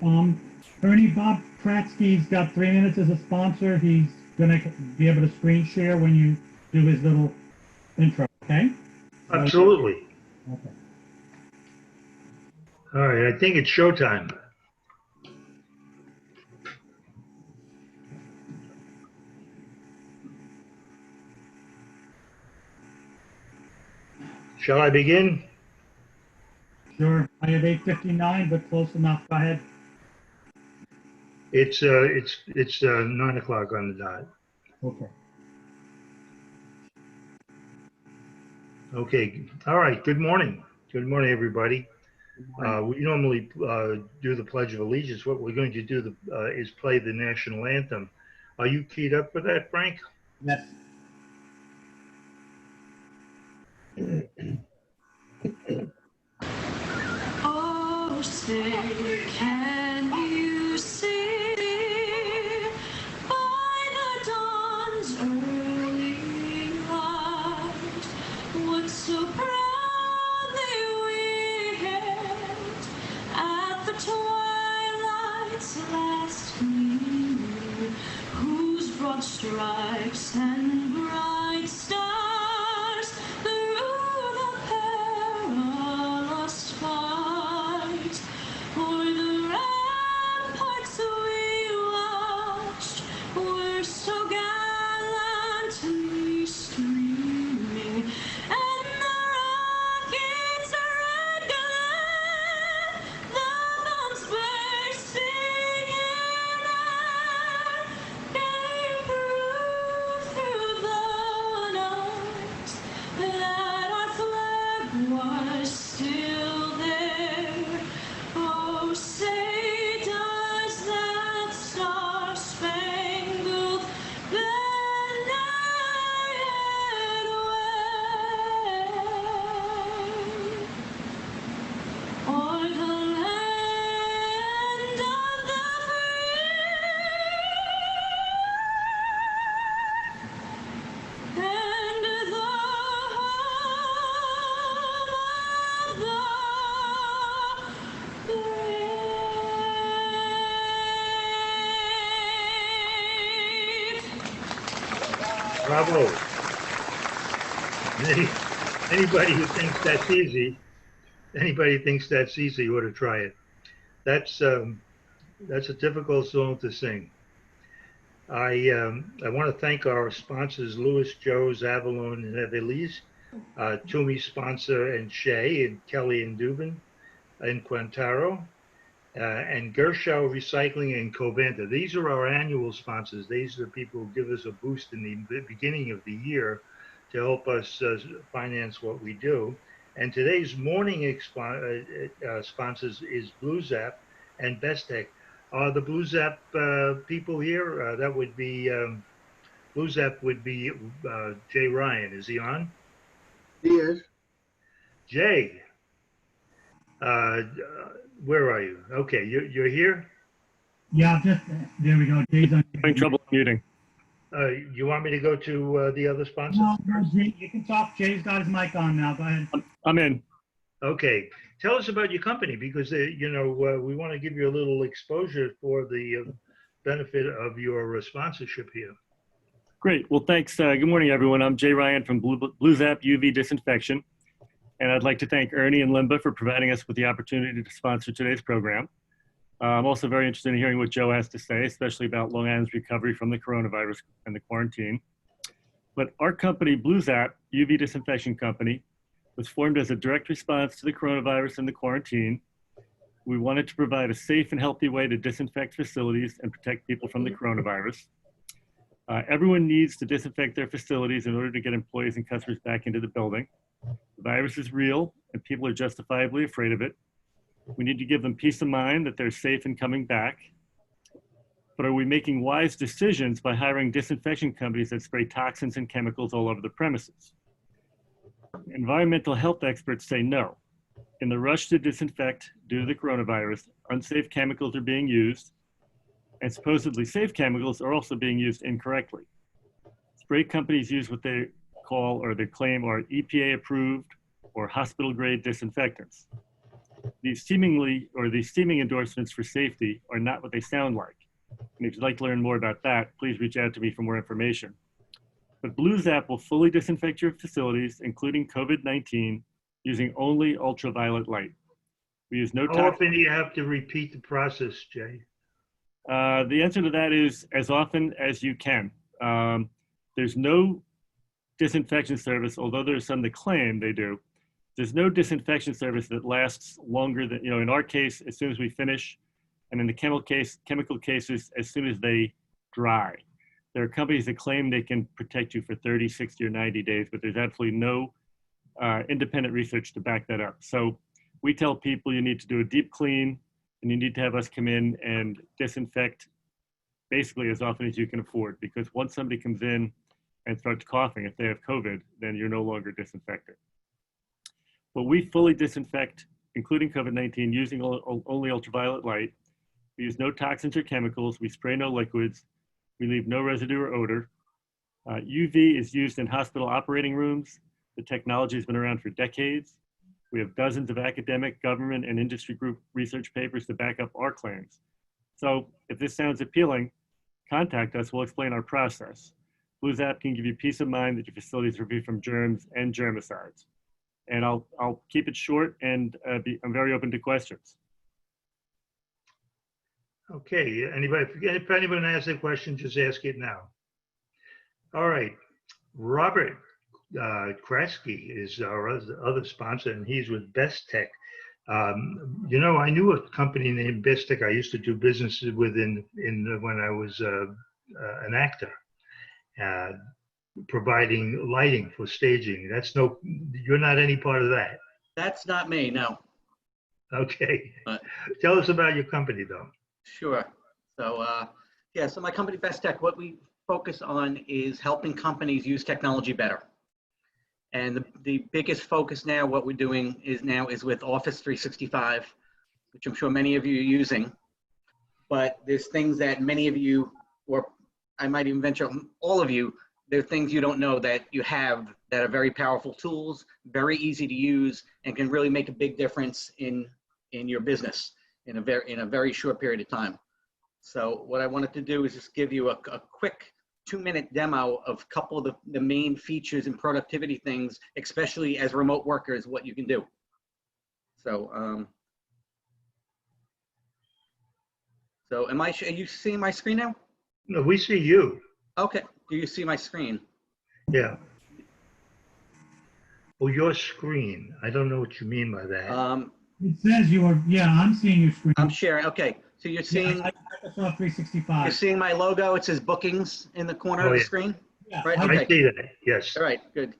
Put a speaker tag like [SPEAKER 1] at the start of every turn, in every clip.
[SPEAKER 1] Um, Ernie, Bob Kratzky's got 3 minutes as a sponsor. He's gonna be able to screen share when you do his little intro, okay? So,
[SPEAKER 2] Absolutely.
[SPEAKER 1] okay.
[SPEAKER 2] All right, I think it's showtime. Shall I begin?
[SPEAKER 1] Sure. I have 8:59, but close enough. Go ahead.
[SPEAKER 2] It's 9 o'clock on the dot.
[SPEAKER 1] Okay.
[SPEAKER 2] Okay. All right. Good morning. Good morning, everybody.
[SPEAKER 1] Good morning.
[SPEAKER 2] We normally do the Pledge of Allegiance. What we're going to do is play the national anthem. Are you keyed up for that, Frank?
[SPEAKER 1] Yes.
[SPEAKER 3] Oh, say, can you see by the dawn's early light what so proudly we hailed at the twilight's last gleaming, whose broad stripes and bright stars through the perilous fight o'er the ramparts we watched were so gallantly streaming, and the rocket's red glare, the bombs bursting in air, gave proof through the night that our flag was still there. Oh, say does that star-spangled banner yet wave o'er the land of the free and the home of the brave?
[SPEAKER 2] Bravo. Anybody who thinks that's easy, ought to try it. That's a difficult song to sing. I want to thank our sponsors, Louis, Joe, Avalon, and Evelise, Toomey sponsor, and Shay, and Kelly and Dubin, and Quintaro, and Gershow Recycling and Covanta. These are our annual sponsors. These are the people who give us a boost in the beginning of the year to help us finance what we do. And today's morning sponsors is Blue Zap and Bestech. Are the Blue Zap people here? That would be Blue Zap would be Jay Ryan. Is he on?
[SPEAKER 4] He is.
[SPEAKER 2] Jay, uh, where are you? Okay, you're here.
[SPEAKER 1] Yeah, just there we go. Jay's on.
[SPEAKER 5] Having trouble muting.
[SPEAKER 2] You want me to go to the other sponsor?
[SPEAKER 1] No, Jay, you can talk. Jay's got his mic on now. Go ahead.
[SPEAKER 5] I'm in.
[SPEAKER 2] Okay, tell us about your company because we want to give you a little exposure for the benefit of your sponsorship here.
[SPEAKER 5] Great. Well, thanks. Good morning, everyone. I'm Jay Ryan from Blue Zap UV Disinfection, and I'd like to thank Ernie and Limba for providing us with the opportunity to sponsor today's program. I'm also very interested in hearing what Joe has to say, especially about Long Island's recovery from the coronavirus and the quarantine. But our company, Blue Zap UV Disinfection Company, was formed as a direct response to the coronavirus and the quarantine. We wanted to provide a safe and healthy way to disinfect facilities and protect people from the coronavirus. Everyone needs to disinfect their facilities in order to get employees and customers back into the building. The virus is real and people are justifiably afraid of it. We need to give them peace of mind that they're safe and coming back. But are we making wise decisions by hiring disinfection companies that spray toxins and chemicals all over the premises? Environmental health experts say no. In the rush to disinfect due to the coronavirus, unsafe chemicals are being used, and supposedly safe chemicals are also being used incorrectly. Spray companies use what they call or they claim are EPA approved or hospital grade disinfectants. these seeming endorsements for safety are not what they sound like. And if you'd like to learn more about that, please reach out to me for more information. But BlueZap will fully disinfect your facilities, including COVID-19, using only ultraviolet light. We use no
[SPEAKER 2] How often do you have to repeat the process, Jay?
[SPEAKER 5] The answer to that is as often as you can. There's no disinfection service, although there's some that claim they do. There's no disinfection service that lasts longer than, in our case, as soon as we finish, and in the chemical cases, as soon as they dry. There are companies that claim they can protect you for 30, 60, or 90 days, but there's absolutely no independent research to back that up. So we tell people you need to do a deep clean, and you need to have us come in and disinfect basically as often as you can afford, because once somebody comes in and starts coughing, if they have COVID, then you're no longer disinfecting. But we fully disinfect, including COVID-19, using only ultraviolet light. We use no toxins or chemicals. We spray no liquids. We leave no residue or odor. UV is used in hospital operating rooms. The technology has been around for decades. We have dozens of academic, government, and industry group research papers to back up our claims. So if this sounds appealing, contact us. We'll explain our process. BlueZap can give you peace of mind that your facilities are free from germs and germicides. And I'll keep it short, and I'm very open to questions.
[SPEAKER 2] Okay, if anyone has a question, just ask it now. All right, Robert Kraske is our other sponsor, and he's with Best Tech. I knew a company named Best Tech I used to do business with when I was an actor, providing lighting for staging. You're not any part of that.
[SPEAKER 4] That's not me, no.
[SPEAKER 2] Okay. Tell us about your company, though.
[SPEAKER 4] Sure. So, so my company, Best Tech, what we focus on is helping companies use technology better. And the biggest focus now, what we're doing is with Office 365, which I'm sure many of you are using. But there's things that many of you, or I might even venture all of you, there are things you don't know that you have that are very powerful tools, very easy to use, and can really make a big difference in your business in a very short period of time. So what I wanted to do is just give you a quick 2-minute demo of a couple of the main features and productivity things, especially as remote workers, what you can do. So, are you seeing my screen now?
[SPEAKER 2] No, we see you.
[SPEAKER 4] Okay. Do you see my screen?
[SPEAKER 2] Yeah. Oh, your screen. I don't know what you mean by that.
[SPEAKER 1] It says I'm seeing your screen.
[SPEAKER 4] I'm sharing. Okay. So you're seeing
[SPEAKER 1] Microsoft 365.
[SPEAKER 4] You're seeing my logo. It says bookings in the corner of the screen.
[SPEAKER 1] Yeah,
[SPEAKER 4] right.
[SPEAKER 2] I see that. Yes.
[SPEAKER 4] All right. Good.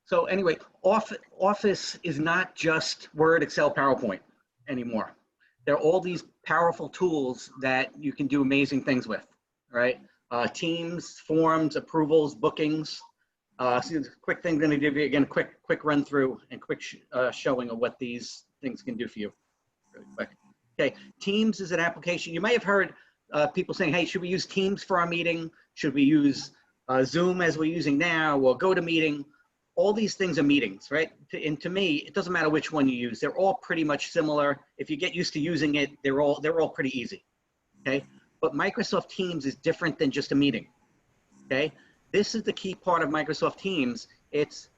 [SPEAKER 4] So anyway, Office is not just Word, Excel, PowerPoint anymore. There are all these powerful tools that you can do amazing things with, right? Teams, forms, approvals, bookings. So the quick thing I'm going to give you again, quick run through and quick showing of what these things can do for you. Really quick. Okay, Teams is an application. You may have heard people saying, "Hey, should we use Teams for our meeting? Should we use Zoom as we're using now, or GoToMeeting?" All these things are meetings, right? And to me, it doesn't matter which one you use. They're all pretty much similar. If you get used to using it, they're all pretty easy. Okay, but Microsoft Teams is different than just a meeting. Okay. This is the key part of Microsoft Teams. It's,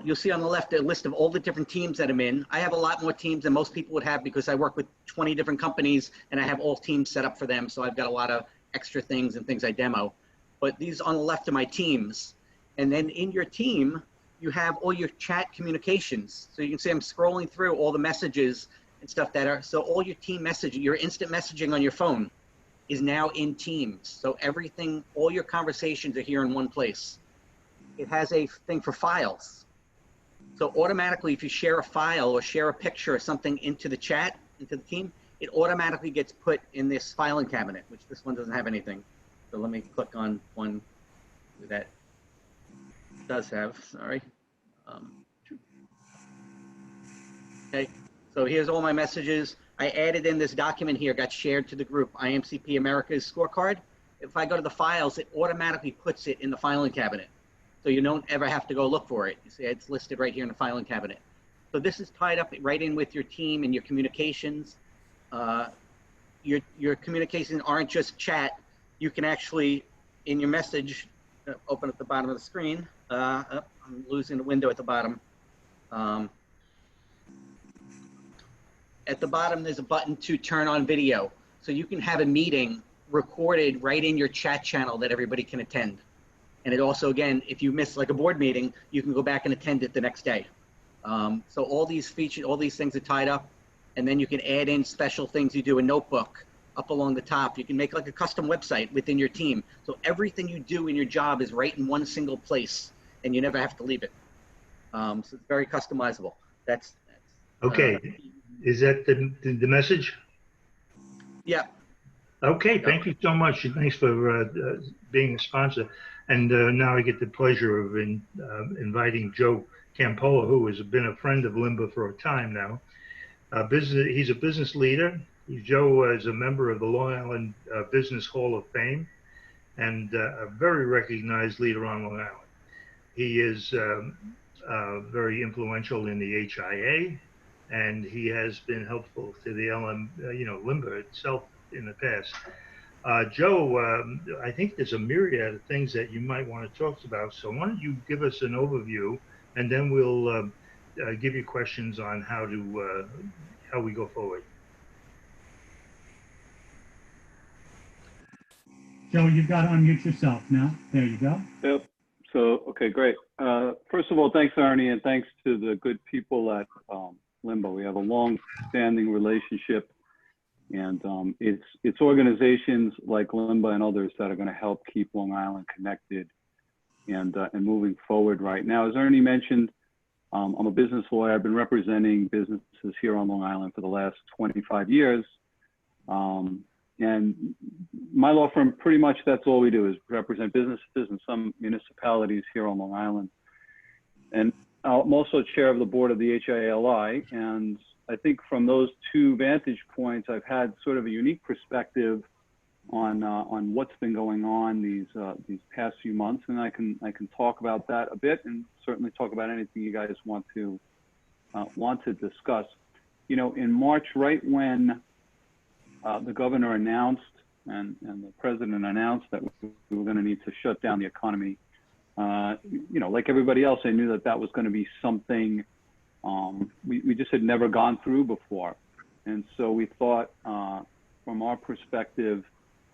[SPEAKER 4] you'll see on the left a list of all the different teams that I'm in. I have a lot more teams than most people would have because I work with 20 different companies and I have all teams set up for them. So I've got a lot of extra things and things I demo. But these on the left are my teams. And then in your team, you have all your chat communications. So you can see I'm scrolling through all the messages and stuff that are, so all your team messaging, your instant messaging on your phone is now in Teams. So everything, all your conversations are here in one place. It has a thing for files. So automatically, if you share a file or share a picture or something into the chat, into the team, it automatically gets put in this filing cabinet, which this one doesn't have anything. So let me click on one that does have, sorry. Okay, so here's all my messages. I added in this document here, got shared to the group, IMCP America's scorecard. if I go to the files, it automatically puts it in the filing cabinet. So you don't ever have to go look for it. You see, it's listed right here in the filing cabinet. So this is tied up right in with your team and your communications. Your communications aren't just chat. You can actually, in your message, open at the bottom of the screen. I'm losing the window at the bottom. At the bottom, there's a button to turn on video. So you can have a meeting recorded right in your chat channel that everybody can attend. And it also, again, if you miss like a board meeting, you can go back and attend it the next day. So all these features, all these things are tied up. And then you can add in special things you do in Notebook up along the top. You can make like a custom website within your team. So everything you do in your job is right in one single place and you never have to leave it. So it's very customizable. That's
[SPEAKER 2] Okay. Is that the message?
[SPEAKER 4] Yeah.
[SPEAKER 2] Okay, thank you so much. Thanks for being a sponsor. And now I get the pleasure of inviting Joe Campolo, who has been a friend of Limba for a time now. He's a business leader. Joe is a member of the Long Island Business Hall of Fame and a very recognized leader on Long Island. He is very influential in the HIA, and he has been helpful to the Limba itself in the past. Joe, I think there's a myriad of things that you might want to talk about. So why don't you give us an overview, and then we'll give you questions on how we go forward.
[SPEAKER 1] Joe, you've got to unmute yourself now. There you go.
[SPEAKER 6] Yep. So, okay, great. First of all, thanks, Arnie, and thanks to the good people at Limba. We have a long-standing relationship, and it's organizations like Limba and others that are going to help keep Long Island connected and moving forward right now. As Ernie mentioned, I'm a business lawyer. I've been representing businesses here on Long Island for the last 25 years. And my law firm, pretty much that's all we do is represent businesses and some municipalities here on Long Island. And I'm also chair of the board of the HIALI. And I think from those two vantage points, I've had sort of a unique perspective on what's been going on these past few months, and I can talk about that a bit, and certainly talk about anything you guys want to discuss. You know, in March, right when the governor announced and the president announced that we were going to need to shut down the economy, you know, like everybody else, I knew that that was going to be something we just had never gone through before, and so we thought, from our perspective,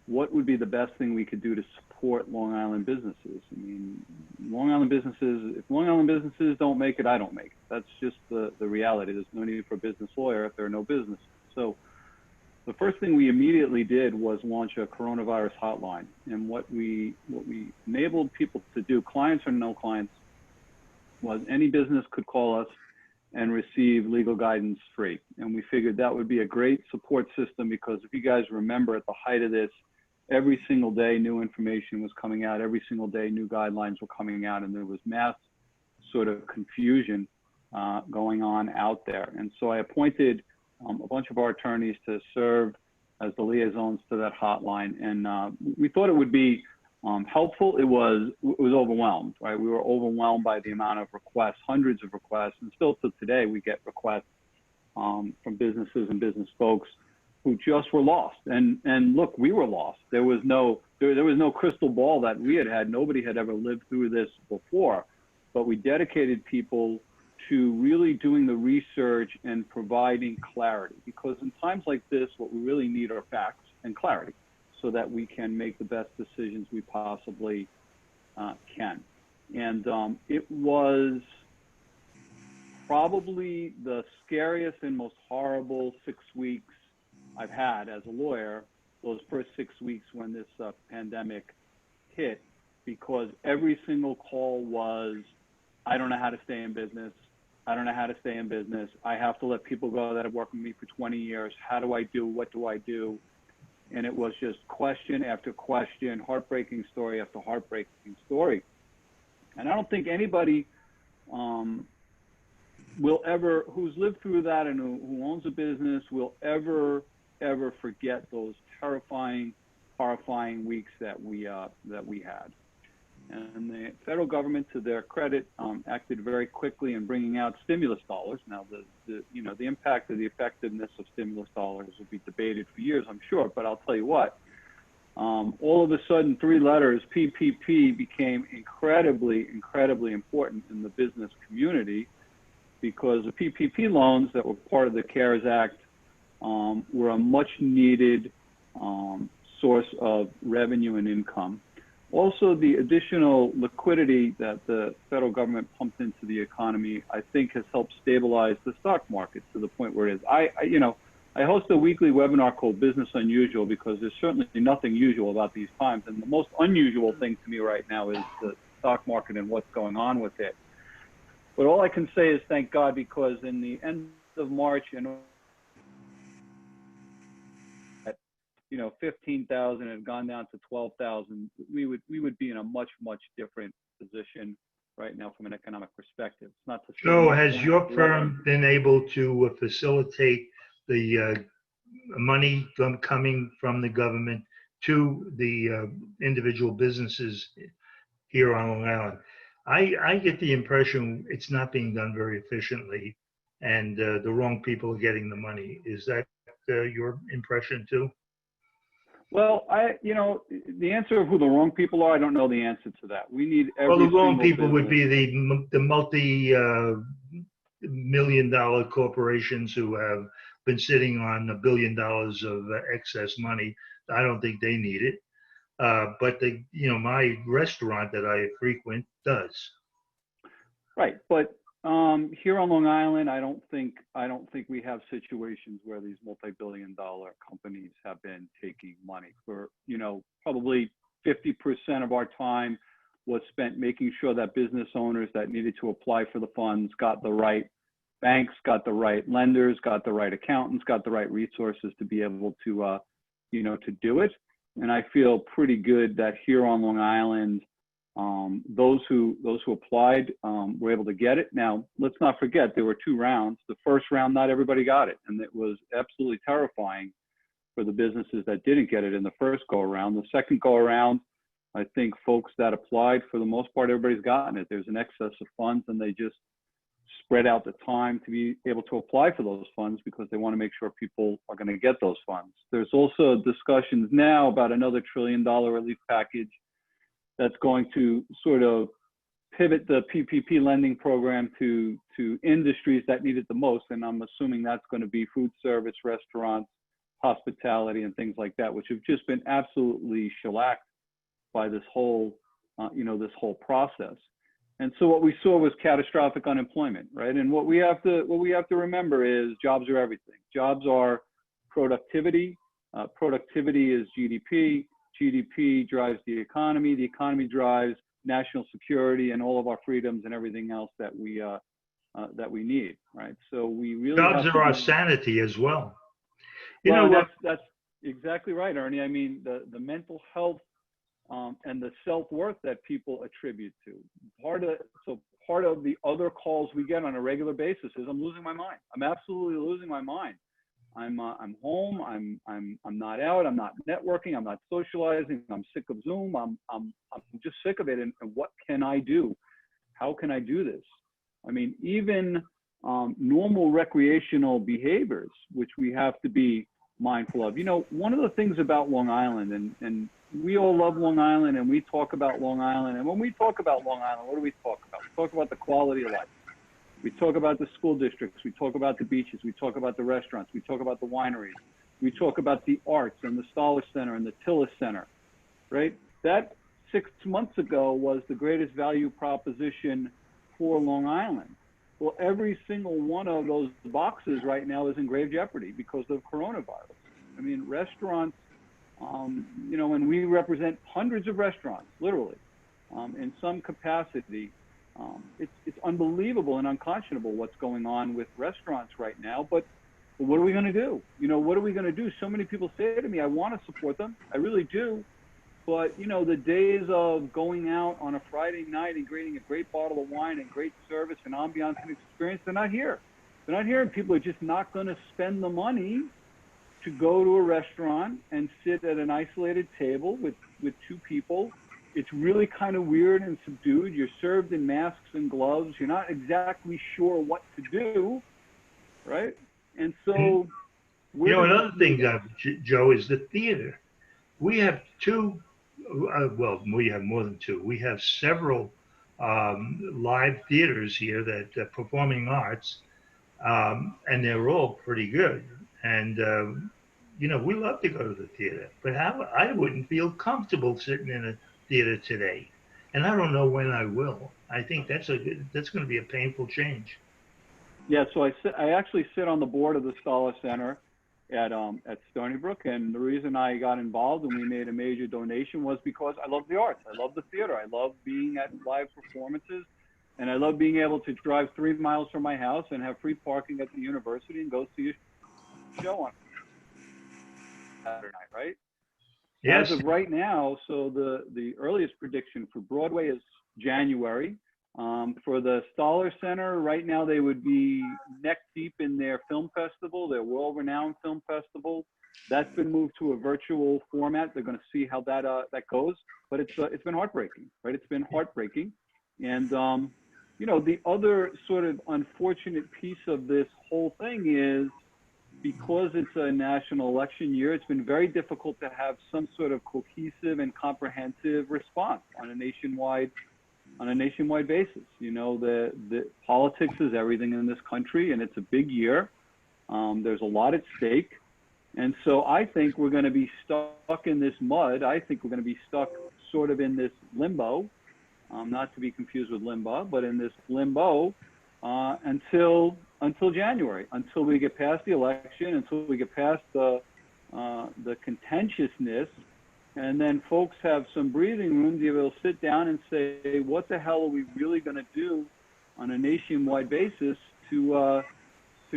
[SPEAKER 6] what would be the best thing we could do to support Long Island businesses? I mean, if Long Island businesses don't make it, I don't make it. That's just the reality. There's no need for a business lawyer if there are no businesses. So the first thing we immediately did was launch a coronavirus hotline. And what we enabled people to do, clients or no clients, was any business could call us and receive legal guidance free. And we figured that would be a great support system, because if you guys remember, at the height of this, every single day new information was coming out, every single day new guidelines were coming out, and there was mass sort of confusion going on out there. And so I appointed a bunch of our attorneys to serve as the liaisons to that hotline. And we thought it would be helpful. It was overwhelmed, right? We were overwhelmed by the amount of requests, hundreds of requests, and still to today we get requests from businesses and business folks who just were lost. And look, we were lost. There was no crystal ball that we had. Nobody had ever lived through this before, but we dedicated people to really doing the research and providing clarity, because in times like this, what we really need are facts and clarity, so that we can make the best decisions we possibly can. And it was probably the scariest and most horrible 6 weeks I've had as a lawyer, those first 6 weeks when this pandemic hit, because every single call was, I don't know how to stay in business. I don't know how to stay in business. I have to let people go that have worked with me for 20 years. How do I do? What do I do? And it was just question after question, heartbreaking story after heartbreaking story. And I don't think anybody will ever, who's lived through that and who owns a business, will ever forget those terrifying horrifying weeks that we had. And the federal government, to their credit, acted very quickly in bringing out stimulus dollars. Now, the impact of the effectiveness of stimulus dollars will be debated for years, I'm sure. But I'll tell you what, all of a sudden, 3 letters, PPP, became incredibly important in the business community, because the PPP loans that were part of the CARES Act were a much needed source of revenue and income. Also, the additional liquidity that the federal government pumped into the economy, I think, has helped stabilize the stock market to the point where it is. I host a weekly webinar called Business Unusual, because there's certainly nothing usual about these times. And the most unusual thing to me right now is the stock market and what's going on with it. But all I can say is thank God, because in the end of March, and 15,000 had gone down to 12,000, we would be in a much different position right now from an economic perspective. It's not to say
[SPEAKER 2] Joe, has your firm been able to facilitate the money coming from the government to the individual businesses here on Long Island? I get the impression it's not being done very efficiently, and the wrong people are getting the money. Is that your impression too?
[SPEAKER 6] Well, the answer of who the wrong people are, I don't know the answer to that. We need every
[SPEAKER 2] Well, the wrong
[SPEAKER 6] single
[SPEAKER 2] people would be
[SPEAKER 6] business.
[SPEAKER 2] the multi-million-dollar corporations who have been sitting on $1 billion of excess money. I don't think they need it. But my restaurant that I frequent does.
[SPEAKER 6] Right, but here on Long Island, I don't think we have situations where these multi-billion-dollar companies have been taking money. For probably 50% of our time was spent making sure that business owners that needed to apply for the funds got the right banks, got the right lenders, got the right accountants, got the right resources to be able to to do it. And I feel pretty good that here on Long Island, those who applied were able to get it. Now, let's not forget, there were 2 rounds. The first round, not everybody got it, and it was absolutely terrifying for the businesses that didn't get it in the first go around. The second go around, I think folks that applied, for the most part, everybody's gotten it. There's an excess of funds, and they just spread out the time to be able to apply for those funds, because they want to make sure people are going to get those funds. There's also discussions now about another $1 trillion relief package that's going to sort of pivot the PPP lending program to industries that need it the most. And I'm assuming that's going to be food service, restaurants, hospitality, and things like that, which have just been absolutely shellacked by this whole, this whole process. And so what we saw was catastrophic unemployment, right? And what we have to remember is jobs are everything. Jobs are productivity. Productivity is GDP. GDP drives the economy. The economy drives national security and all of our freedoms and everything else that we need, right? So we really
[SPEAKER 2] jobs are our sanity as well.
[SPEAKER 6] That's exactly right, Ernie. I mean, the mental health and the self-worth that people attribute to. Part of the other calls we get on a regular basis is, I'm losing my mind. I'm absolutely losing my mind. I'm home. I'm not out. I'm not networking. I'm not socializing. I'm sick of Zoom. I'm just sick of it. And what can I do? How can I do this? I mean, even normal recreational behaviors, which we have to be mindful of. One of the things about Long Island, and we all love Long Island, and we talk about Long Island. And when we talk about Long Island, what do we talk about? We talk about the quality of life. We talk about the school districts. We talk about the beaches. We talk about the restaurants. We talk about the wineries. We talk about the arts and the Stoller Center and the Tillis Center, right? That 6 months ago was the greatest value proposition for Long Island. Well, every single one of those boxes right now is in grave jeopardy because of coronavirus. I mean, restaurants, and we represent hundreds of restaurants, literally, in some capacity. It's unbelievable and unconscionable what's going on with restaurants right now, but what are we going to do? What are we going to do? So many people say to me, I want to support them. I really do. But, the days of going out on a Friday night and getting a great bottle of wine and great service and ambiance and experience, they're not here. They're not here, and people are just not going to spend the money to go to a restaurant and sit at an isolated table with two people. It's really kind of weird and subdued. You're served in masks and gloves. You're not exactly sure what to do, right? And so,
[SPEAKER 2] You know, another thing, Joe, is the theater. We have two, well, we have more than two. We have several live theaters here that performing arts, and they're all pretty good. And you know, we love to go to the theater, but I wouldn't feel comfortable sitting in a theater today, and I don't know when I will. I think that's going to be a painful change.
[SPEAKER 6] Yeah, so I actually sit on the board of the Scholar Center at Stony Brook, and the reason I got involved and we made a major donation was because I love the arts. I love the theater. I love being at live performances, and I love being able to drive 3 miles from my house and have free parking at the university and go see a show on Saturday night, right?
[SPEAKER 2] Yes.
[SPEAKER 6] As of right now, so the earliest prediction for Broadway is January. For the Stoller Center, right now they would be neck deep in their film festival, their world-renowned film festival. That's been moved to a virtual format. They're going to see how that goes. But it's been heartbreaking, right? It's been heartbreaking. And you know, the other sort of unfortunate piece of this whole thing is, because it's a national election year, it's been very difficult to have some sort of cohesive and comprehensive response on a nationwide basis. You know, the politics is everything in this country, and it's a big year. There's a lot at stake. And so I think we're going to be stuck in this mud. I think we're going to be stuck sort of in this limbo, not to be confused with limbo, but in this limbo until January, until we get past the election, until we get past the contentiousness, and then folks have some breathing room to be able to sit down and say, what the hell are we really going to do on a nationwide basis to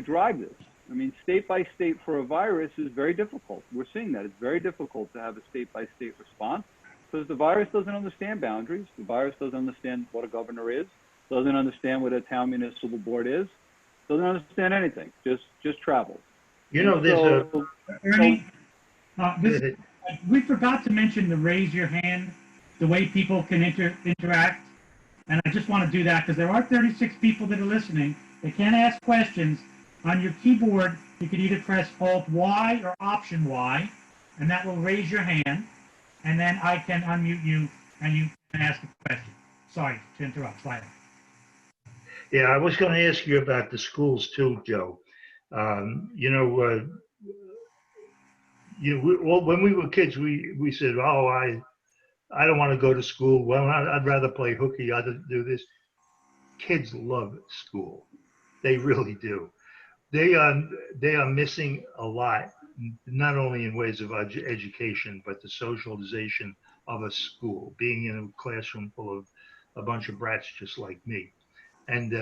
[SPEAKER 6] drive this? I mean, state by state for a virus is very difficult. We're seeing that. It's very difficult to have a state by state response because the virus doesn't understand boundaries. The virus doesn't understand what a governor is, doesn't understand what a town municipal board is, doesn't understand anything, just travel.
[SPEAKER 2] You know, there's
[SPEAKER 1] Ernie, we forgot to mention the raise your hand, the way people can interact. And I just want to do that because there are 36 people that are listening. They can't ask questions. On your keyboard, you can either press Alt Y or Option Y, and that will raise your hand. And then I can unmute you and you can ask a question. Sorry to interrupt. Bye.
[SPEAKER 2] Yeah, I was going to ask you about the schools too, Joe. You know, when we were kids, we said, "Oh, I don't want to go to school. Well, I'd rather play hooky. I'd do this." Kids love school; they really do. They are missing a lot, not only in ways of education, but the socialization of a school, being in a classroom full of a bunch of brats just like me. And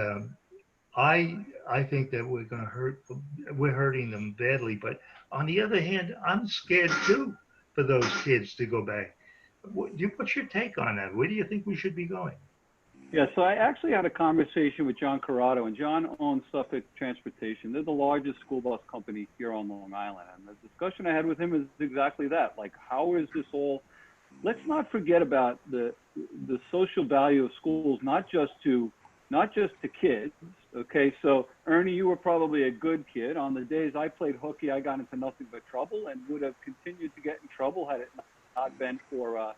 [SPEAKER 2] I think that we're hurting them badly. But on the other hand, I'm scared too for those kids to go back. What's your take on that? Where do you think we should be going?
[SPEAKER 6] Yeah, so I actually had a conversation with John Corrado, and John owns Suffolk Transportation. They're the largest school bus company here on Long Island. And the discussion I had with him is exactly that. Like, how is this all? Let's not forget about the social value of schools, not just to kids. Okay, so Ernie, you were probably a good kid. On the days I played hooky, I got into nothing but trouble and would have continued to get in trouble had it not been for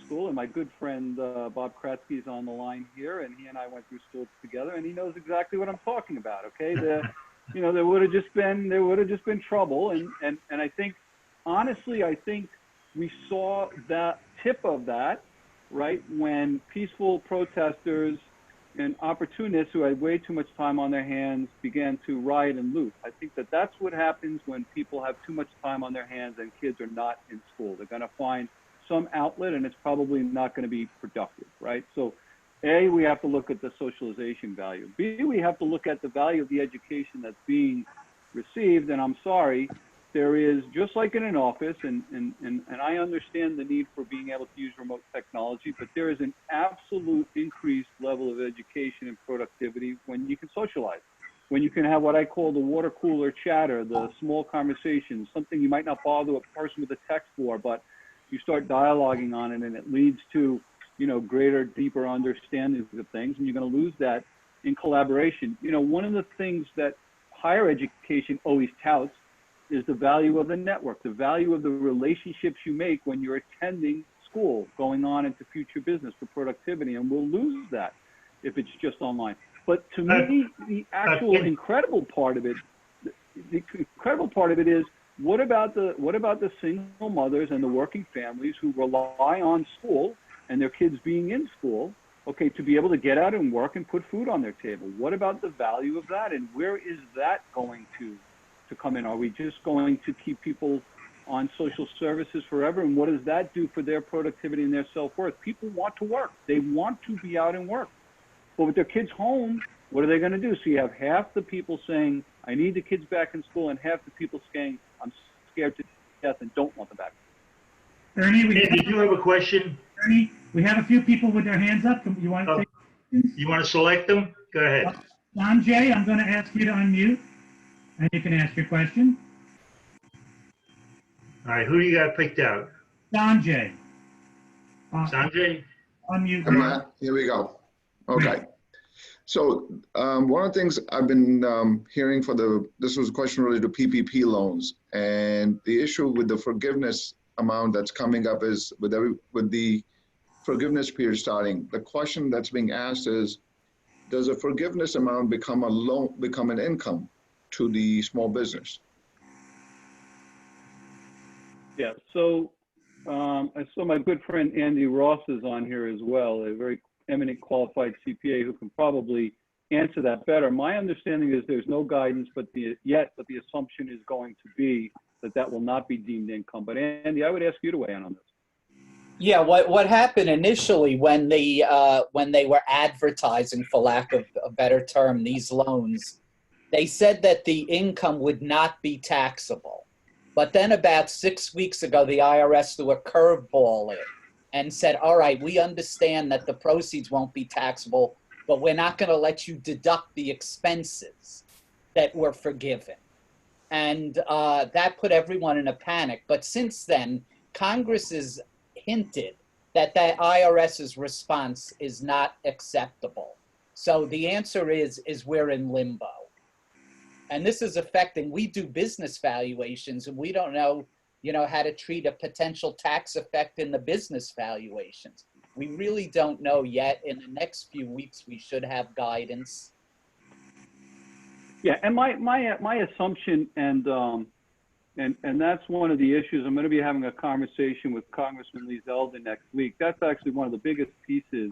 [SPEAKER 6] school. And my good friend Bob Kratzky is on the line here, and he and I went through school together, and he knows exactly what I'm talking about. Okay, you know, there would have just been trouble, and I think, honestly, I think we saw that tip of that, right, when peaceful protesters and opportunists who had way too much time on their hands began to riot and loot. I think that that's what happens when people have too much time on their hands and kids are not in school. They're going to find some outlet, and it's probably not going to be productive, right? So, A, we have to look at the socialization value. B, we have to look at the value of the education that's being received. And I'm sorry, there is, just like in an office, and I understand the need for being able to use remote technology, but there is an absolute increased level of education and productivity when you can socialize. when you can have what I call the water cooler chatter, the small conversations, something you might not bother a person with a text for, but you start dialoguing on it and it leads to, you know, greater, deeper understandings of things, and you're going to lose that in collaboration. You know, one of the things that higher education always touts is the value of the network, the value of the relationships you make when you're attending school, going on into future business for productivity, and we'll lose that if it's just online. But to me, the actual incredible part of it, the incredible part of it is, what about the single mothers and the working families who rely on school and their kids being in school, okay, to be able to get out and work and put food on their table? What about the value of that, and where is that going to come in? Are we just going to keep people on social services forever, and what does that do for their productivity and their self-worth? People want to work. They want to be out and work. But with their kids home, what are they going to do? So you have half the people saying, I need the kids back in school, and half the people saying, I'm scared to death and don't want them back.
[SPEAKER 1] Ernie,
[SPEAKER 2] Did you have a question?
[SPEAKER 1] Ernie, we have a few people with their hands up. You want to take questions?
[SPEAKER 2] You want to select them? Go ahead.
[SPEAKER 1] Don J., I'm going to ask you to unmute, and you can ask your question.
[SPEAKER 2] All right, who do you got picked out?
[SPEAKER 1] Don J.
[SPEAKER 2] Sanjay?
[SPEAKER 1] Unmute.
[SPEAKER 7] Am I? Here we go. Okay. So one of the things I've been hearing this was a question related to PPP loans, and the issue with the forgiveness amount that's coming up is with the forgiveness period starting. The question that's being asked is, does a forgiveness amount become an income to the small business?
[SPEAKER 6] Yeah, so I saw my good friend Andy Ross is on here as well, a very eminent qualified CPA who can probably answer that better. My understanding is there's no guidance, but the assumption is going to be that will not be deemed income. But Andy, I would ask you to weigh in on this.
[SPEAKER 8] Yeah, what happened initially when they were advertising, for lack of a better term, these loans, they said that the income would not be taxable. But then about 6 weeks ago, the IRS threw a curveball in and said, all right, we understand that the proceeds won't be taxable, but we're not going to let you deduct the expenses that were forgiven. And that put everyone in a panic. But since then, Congress has hinted that the IRS's response is not acceptable. So the answer is we're in limbo. And this is affecting, we do business valuations, and we don't know, how to treat a potential tax effect in the business valuations. We really don't know yet. In the next few weeks, we should have guidance.
[SPEAKER 6] Yeah, and my assumption, and that's one of the issues. I'm going to be having a conversation with Congressman Lee Zeldin next week. That's actually one of the biggest pieces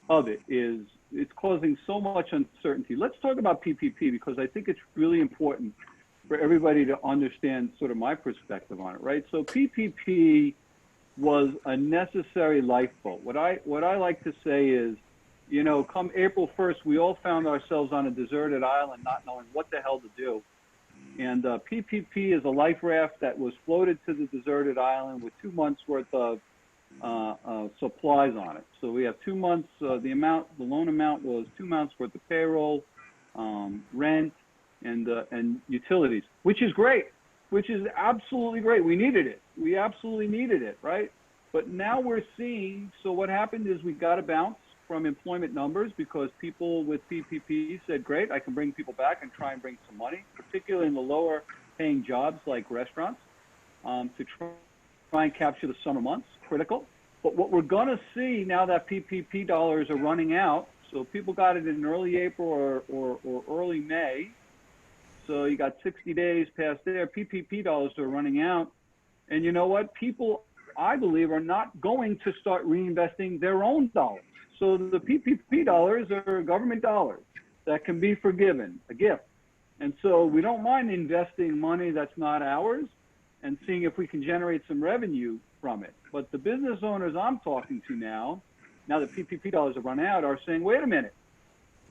[SPEAKER 6] of it, is it's causing so much uncertainty. Let's talk about PPP, because I think it's really important for everybody to understand sort of my perspective on it, right? So PPP was a necessary lifeboat. What I like to say is, come April 1st, we all found ourselves on a deserted island, not knowing what the hell to do. And PPP is a life raft that was floated to the deserted island with 2 months worth of supplies on it. So we have 2 months, the loan amount was 2 months worth of payroll, rent, and utilities, which is great, which is absolutely great. We needed it. We absolutely needed it, right? But now we're seeing, so what happened is we got a bounce from employment numbers because people with PPP said, great, I can bring people back and try and bring some money, particularly in the lower paying jobs like restaurants, to try and capture the summer months, critical. But what we're gonna see now that PPP dollars are running out, so people got it in early April or early May, so you got 60 days past there, PPP dollars are running out. And you know what? People, I believe, are not going to start reinvesting their own dollars. So the PPP dollars are government dollars that can be forgiven, a gift. And so we don't mind investing money that's not ours and seeing if we can generate some revenue from it. But the business owners I'm talking to now that PPP dollars have run out, are saying, wait a minute,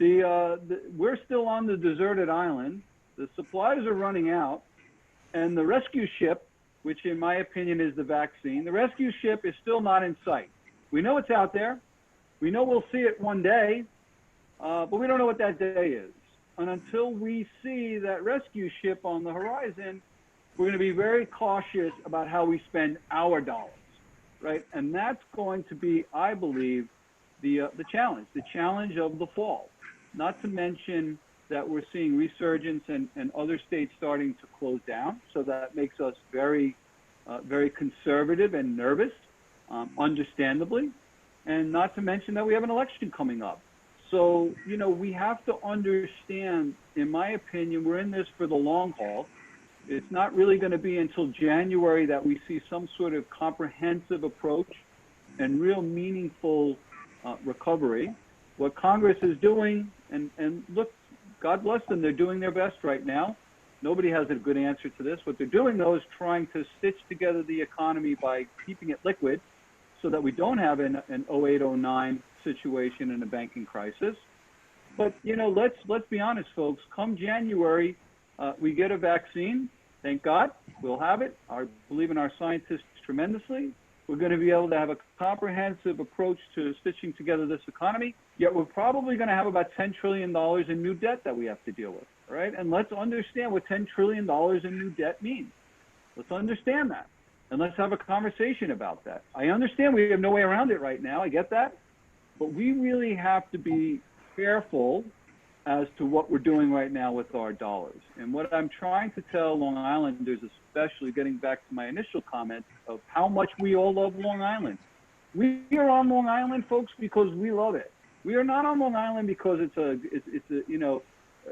[SPEAKER 6] we're still on the deserted island. The supplies are running out, and the rescue ship, which in my opinion is the vaccine, the rescue ship is still not in sight. We know it's out there. We know we'll see it one day, but we don't know what that day is. and until we see that rescue ship on the horizon, we're going to be very cautious about how we spend our dollars, right? And that's going to be, I believe, the challenge of the fall. Not to mention that we're seeing resurgence and other states starting to close down. So that makes us very conservative and nervous, understandably. And not to mention that we have an election coming up. So, you know, we have to understand, in my opinion, we're in this for the long haul. It's not really going to be until January that we see some sort of comprehensive approach and real meaningful recovery. What Congress is doing, and look, God bless them, they're doing their best right now. Nobody has a good answer to this. What they're doing, though, is trying to stitch together the economy by keeping it liquid so that we don't have an 08-09 situation in a banking crisis. But, you know, let's be honest, folks. Come January, we get a vaccine. Thank God, we'll have it. I believe in our scientists tremendously. We're going to be able to have a comprehensive approach to stitching together this economy. Yet we're probably going to have about $10 trillion in new debt that we have to deal with, right? And let's understand what $10 trillion in new debt means. Let's understand that. And let's have a conversation about that. I understand we have no way around it right now. I get that. But we really have to be careful as to what we're doing right now with our dollars. And what I'm trying to tell Long Islanders, especially getting back to my initial comment of how much we all love Long Island. We are on Long Island, folks, because we love it. We are not on Long Island because it's a you know,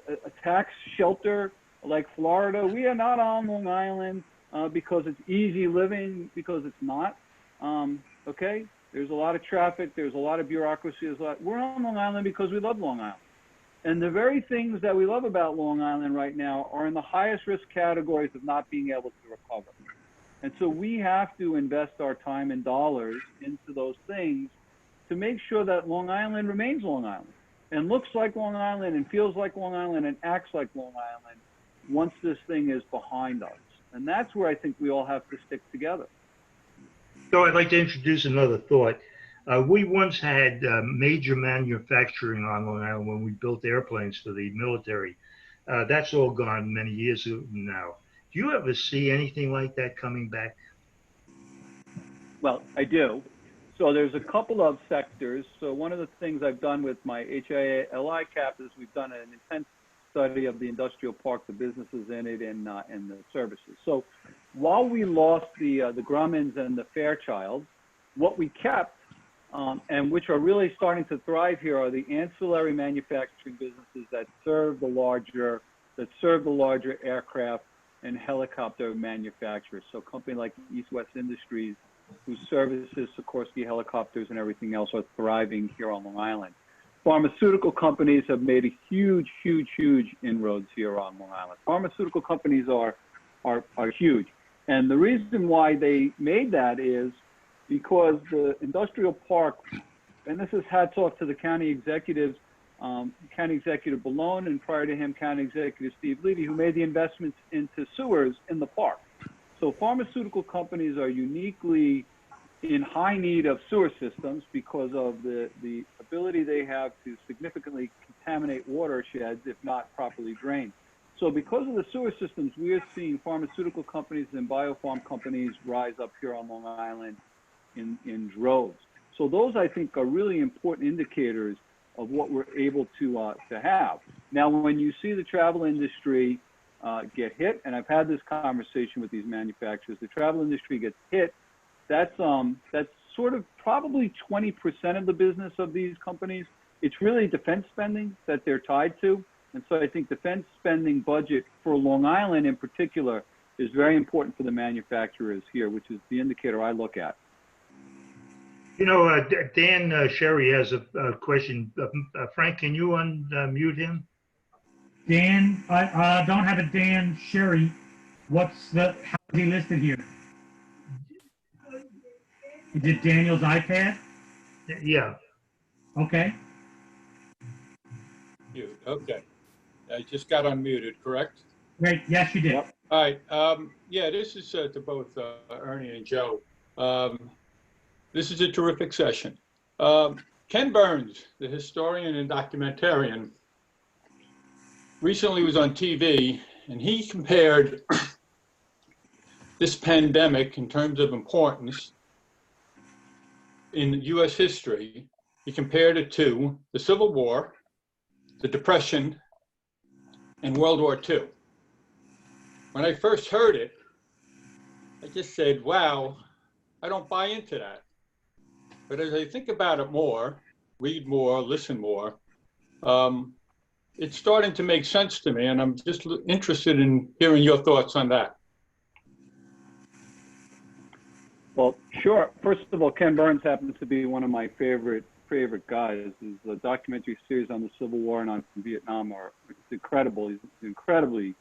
[SPEAKER 6] a tax shelter like Florida. We are not on Long Island because it's easy living, because it's not. Okay, there's a lot of traffic, there's a lot of bureaucracy. We're on Long Island because we love Long Island. And the very things that we love about Long Island right now are in the highest risk categories of not being able to recover. And so we have to invest our time and dollars into those things to make sure that Long Island remains Long Island and looks like Long Island and feels like Long Island and acts like Long Island once this thing is behind us. And that's where I think we all have to stick together.
[SPEAKER 2] So I'd like to introduce another thought. We once had major manufacturing on Long Island when we built airplanes for the military. That's all gone many years ago now. Do you ever see anything like that coming back?
[SPEAKER 6] Well, I do. So there's a couple of sectors. So one of the things I've done with my HIA-LI cap is we've done an intense study of the industrial park, the businesses in it, and the services. So while we lost the Grummins and the Fairchild, what we kept, and which are really starting to thrive here, are the ancillary manufacturing businesses that serve the larger aircraft and helicopter manufacturers. So a company like East West Industries, whose services Sikorsky helicopters and everything else are thriving here on Long Island. Pharmaceutical companies have made a huge inroads here on Long Island. Pharmaceutical companies are huge. And the reason why they made that is because the industrial park, and this is hats off to the county executives, County Executive Ballone, and prior to him, County Executive Steve Levy, who made the investments into sewers in the park. So pharmaceutical companies are uniquely in high need of sewer systems because of the ability they have to significantly contaminate watersheds if not properly drained. So because of the sewer systems, we are seeing pharmaceutical companies and biopharm companies rise up here on Long Island in droves. So those, I think, are really important indicators of what we're able to have. Now, when you see the travel industry get hit, and I've had this conversation with these manufacturers, the travel industry gets hit, that's sort of probably 20% of the business of these companies. It's really defense spending that they're tied to. And so I think defense spending budget for Long Island in particular is very important for the manufacturers here, which is the indicator I look at.
[SPEAKER 2] You know, Dan Sherry has a question. Frank, can you unmute him?
[SPEAKER 1] Dan, I don't have a Dan Sherry. How is he listed here? Is it Daniel's iPad?
[SPEAKER 2] Yeah.
[SPEAKER 1] Okay.
[SPEAKER 9] Okay. I just got unmuted, correct?
[SPEAKER 1] Great. Yes, you did.
[SPEAKER 6] Yep.
[SPEAKER 9] All right. Yeah, this is to both Ernie and Joe. This is a terrific session. Ken Burns, the historian and documentarian, recently was on TV, and he compared this pandemic in terms of importance in U.S. history. He compared it to the Civil War, the Depression, and World War II. When I first heard it, I just said, wow, I don't buy into that. But as I think about it more, read more, listen more, it's starting to make sense to me, and I'm just interested in hearing your thoughts on that.
[SPEAKER 6] Well, sure. First of all, Ken Burns happens to be one of my favorite guys. His documentary series on the Civil War and on Vietnam it's incredible. He's an incredibly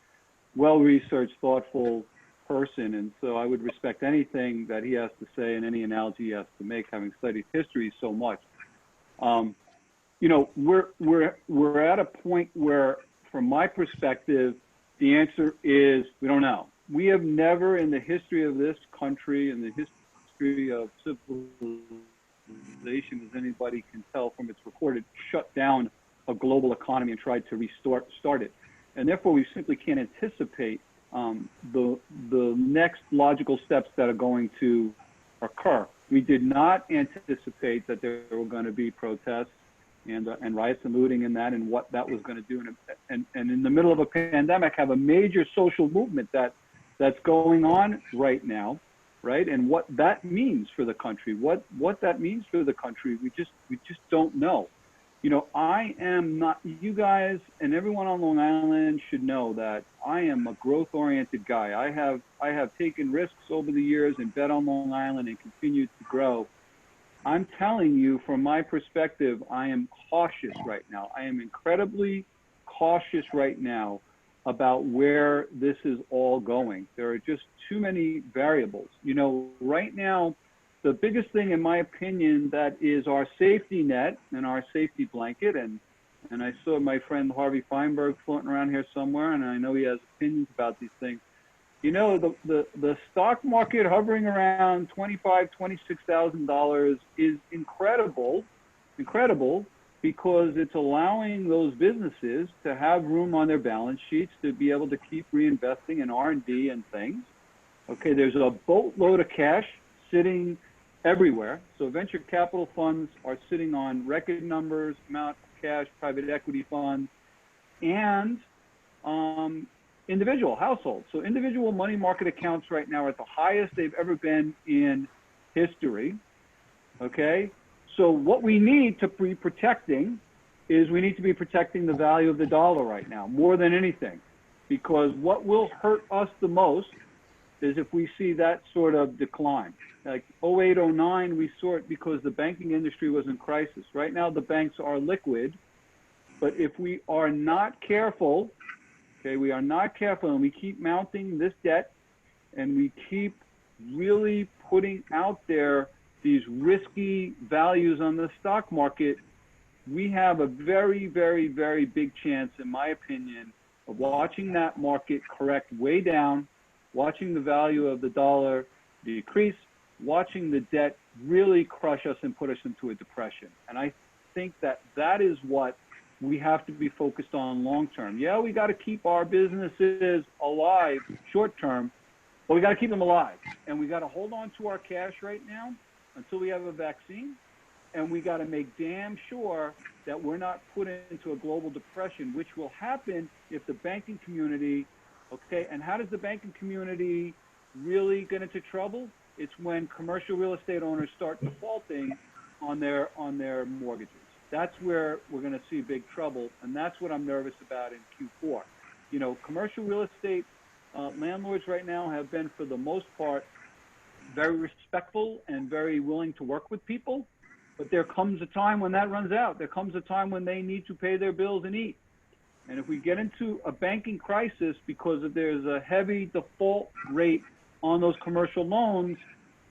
[SPEAKER 6] well-researched, thoughtful person, and so I would respect anything that he has to say and any analogy he has to make, having studied history so much. You know, we're at a point where, from my perspective, the answer is we don't know. We have never, in the history of this country, in the history of civilization, as anybody can tell from its recorded, shut down a global economy and tried to start it. And therefore, we simply can't anticipate the next logical steps that are going to occur. We did not anticipate that there were going to be protests and riots and looting and that, and what that was going to do. And in the middle of a pandemic, have a major social movement that's going on right now, right? And what that means for the country, what that means for the country, we just don't know. You know, I am not, you guys and everyone on Long Island should know that I am a growth-oriented guy. I have taken risks over the years and bet on Long Island and continued to grow. I'm telling you, from my perspective, I am cautious right now. I am incredibly cautious right now about where this is all going. There are just too many variables. You know, right now, the biggest thing, in my opinion, that is our safety net and our safety blanket, and I saw my friend Harvey Feinberg floating around here somewhere, and I know he has opinions about these things. You know, the stock market hovering around $25,000, $26,000 is incredible because it's allowing those businesses to have room on their balance sheets to be able to keep reinvesting in R&D and things. Okay, there's a boatload of cash sitting everywhere. So venture capital funds are sitting on record numbers, amount of cash, private equity funds, and individual households. So individual money market accounts right now are at the highest they've ever been in history. Okay, so what we need to be protecting is we need to be protecting the value of the dollar right now, more than anything, because what will hurt us the most is if we see that sort of decline. Like 08, 09, we saw it because the banking industry was in crisis. Right now, the banks are liquid, but if we are not careful, okay, we are not careful, and we keep mounting this debt, and we keep really putting out there these risky values on the stock market, we have a very, very, very big chance, in my opinion, of watching that market correct way down, watching the value of the dollar decrease, watching the debt really crush us and put us into a depression. And I think that that is what we have to be focused on long term. Yeah, we got to keep our businesses alive short term, but we got to keep them alive. And we got to hold on to our cash right now until we have a vaccine. And we got to make damn sure that we're not put into a global depression, which will happen if the banking community, okay, and how does the banking community really get into trouble? It's when commercial real estate owners start defaulting on their mortgages. That's where we're going to see big trouble, and that's what I'm nervous about in Q4. You know, commercial real estate landlords right now have been, for the most part, very respectful and very willing to work with people, but there comes a time when that runs out. There comes a time when they need to pay their bills and eat. And if we get into a banking crisis because there's a heavy default rate on those commercial loans,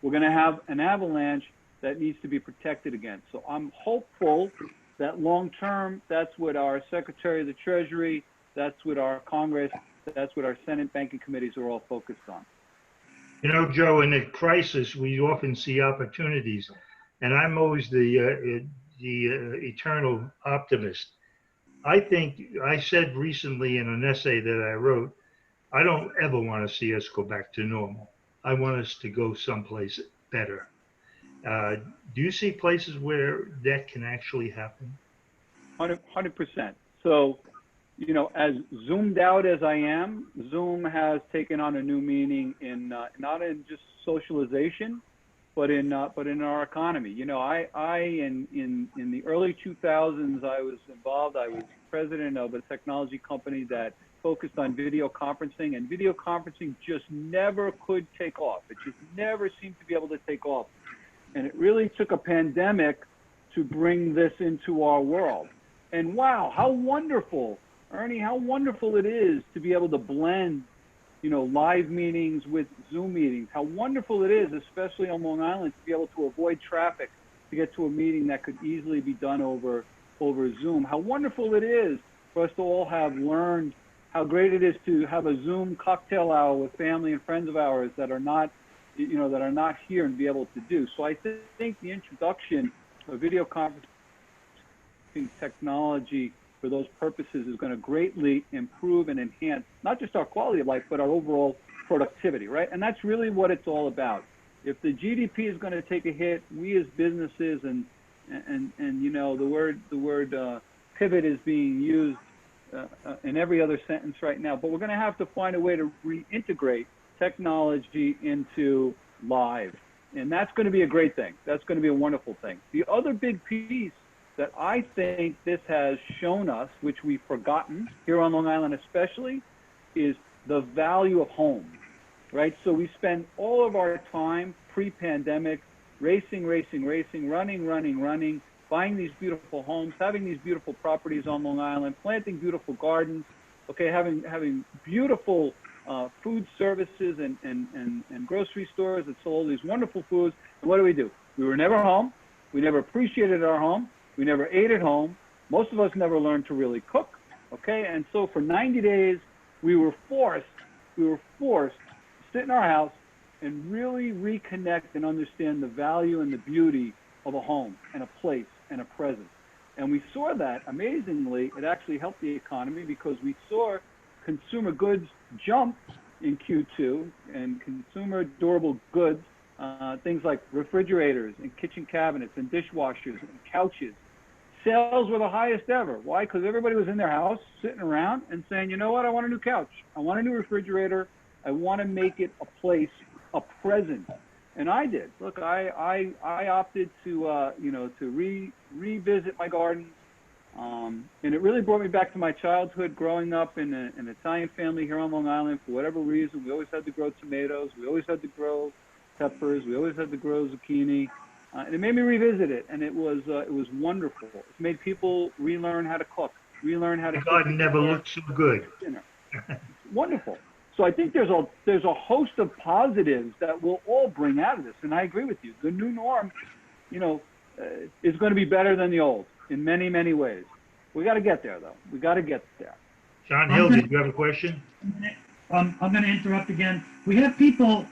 [SPEAKER 6] we're going to have an avalanche that needs to be protected against. So I'm hopeful that long term, that's what our Secretary of the Treasury, that's what our Congress, that's what our Senate banking committees are all focused on.
[SPEAKER 2] You know, Joe, in a crisis, we often see opportunities, and I'm always the eternal optimist. I think I said recently in an essay that I wrote, I don't ever want to see us go back to normal. I want us to go someplace better. Uh, do you see places where that can actually happen?
[SPEAKER 6] 100%. So, you know, as zoomed out as I am, Zoom has taken on a new meaning in not in just socialization, but in our economy. You know, in the early 2000s, I was involved. I was president of a technology company that focused on video conferencing, and video conferencing just never could take off. It just never seemed to be able to take off. And it really took a pandemic to bring this into our world. And wow, how wonderful, Ernie, how wonderful it is to be able to blend, you know, live meetings with Zoom meetings. How wonderful it is, especially on Long Island, to be able to avoid traffic to get to a meeting that could easily be done over Zoom. How wonderful it is for us to all have learned how great it is to have a Zoom cocktail hour with family and friends of ours that are not, you know, that are not here and be able to do. So I think the introduction of video conferencing technology for those purposes is going to greatly improve and enhance not just our quality of life, but our overall productivity, right? And that's really what it's all about. If the GDP is going to take a hit, we as businesses and you know, the word pivot is being used in every other sentence right now, but we're going to have to find a way to reintegrate technology into live. And that's going to be a great thing. That's going to be a wonderful thing. The other big piece that I think this has shown us, which we've forgotten here on Long Island especially, is the value of home, right? So we spend all of our time pre-pandemic racing, running, buying these beautiful homes, having these beautiful properties on Long Island, planting beautiful gardens, okay, having beautiful food services and grocery stores that sold these wonderful foods. And what do? We were never home. We never appreciated our home. We never ate at home. Most of us never learned to really cook, okay? And so for 90 days, we were forced to sit in our house and really reconnect and understand the value and the beauty of a home and a place and a presence. And we saw that, amazingly, it actually helped the economy because we saw consumer goods jump in Q2, and consumer durable goods, things like refrigerators and kitchen cabinets and dishwashers and couches, sales were the highest ever. Why? Because everybody was in their house sitting around and saying, you know what, I want a new couch. I want a new refrigerator. I want to make it a place, a present. And I did. Look, I opted to, you know, to revisit my gardens. And it really brought me back to my childhood growing up in an Italian family here on Long Island. For whatever reason, we always had to grow tomatoes. We always had to grow peppers. We always had to grow zucchini. And it made me revisit it, and it was wonderful. It made people relearn how to cook, relearn how to.
[SPEAKER 2] The garden never looked so good.
[SPEAKER 6] Wonderful. So I think there's a host of positives that we'll all bring out of this, and I agree with you. The new norm, you know, is going to be better than the old in many, many ways. We got to get there, though. We got to get there.
[SPEAKER 2] John Hill, did you have a question?
[SPEAKER 1] I'm going to interrupt again. We have people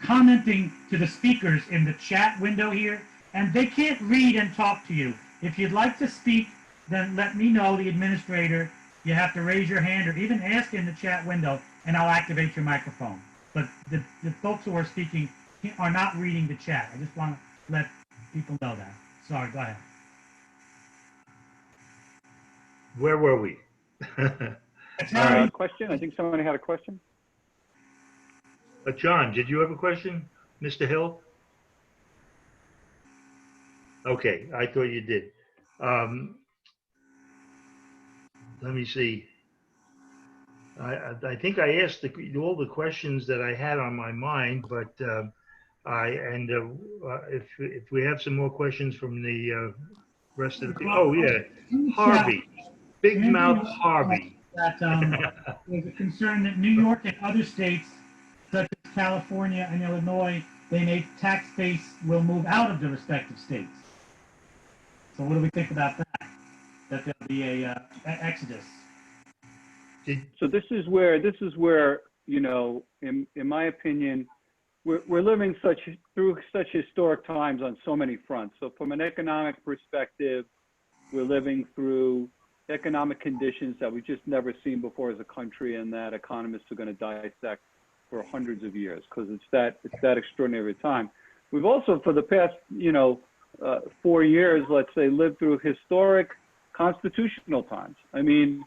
[SPEAKER 1] commenting to the speakers in the chat window here, and they can't read and talk to you. If you'd like to speak, then let me know, the administrator. You have to raise your hand or even ask in the chat window, and I'll activate your microphone. But the folks who are speaking are not reading the chat. I just want to let people know that. Sorry, go ahead.
[SPEAKER 2] Where were we?
[SPEAKER 6] Question? I think somebody had a question.
[SPEAKER 2] John, did you have a question? Mr. Hill? Okay, I thought you did. Let me see. I think I asked all the questions that I had on my mind, but if we have some more questions from the rest of the oh yeah, Harvey, Big Mouth Harvey.
[SPEAKER 1] That there's a concern that New York and other states, such as California and Illinois, they may tax base will move out of the respective states. So what do we think about that? That there'll be a exodus.
[SPEAKER 6] So this is where you know, in my opinion, we're living through such historic times on so many fronts. So from an economic perspective, we're living through economic conditions that we've just never seen before as a country, and that economists are going to dissect for hundreds of years because it's that extraordinary time. We've also, for the past 4 years, let's say, lived through historic constitutional times. I mean,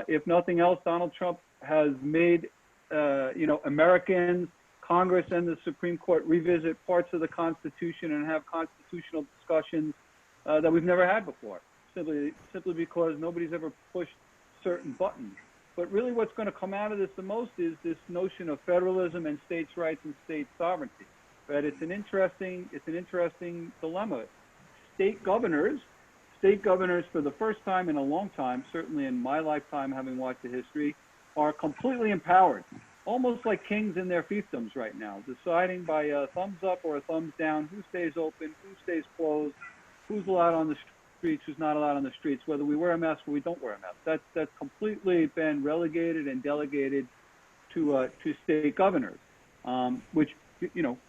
[SPEAKER 6] if nothing else, Donald Trump has made Americans, Congress, and the Supreme Court revisit parts of the Constitution and have constitutional discussions that we've never had before, simply because nobody's ever pushed certain buttons. But really what's going to come out of this the most is this notion of federalism and states' rights and state sovereignty. Right? It's an interesting dilemma. State governors for the first time in a long time, certainly in my lifetime having watched the history, are completely empowered, almost like kings in their fiefdoms right now, deciding by a thumbs up or a thumbs down who stays open, who stays closed, who's allowed on the streets, who's not allowed on the streets, whether we wear a mask or we don't wear a mask. That's completely been relegated and delegated to state governors, which,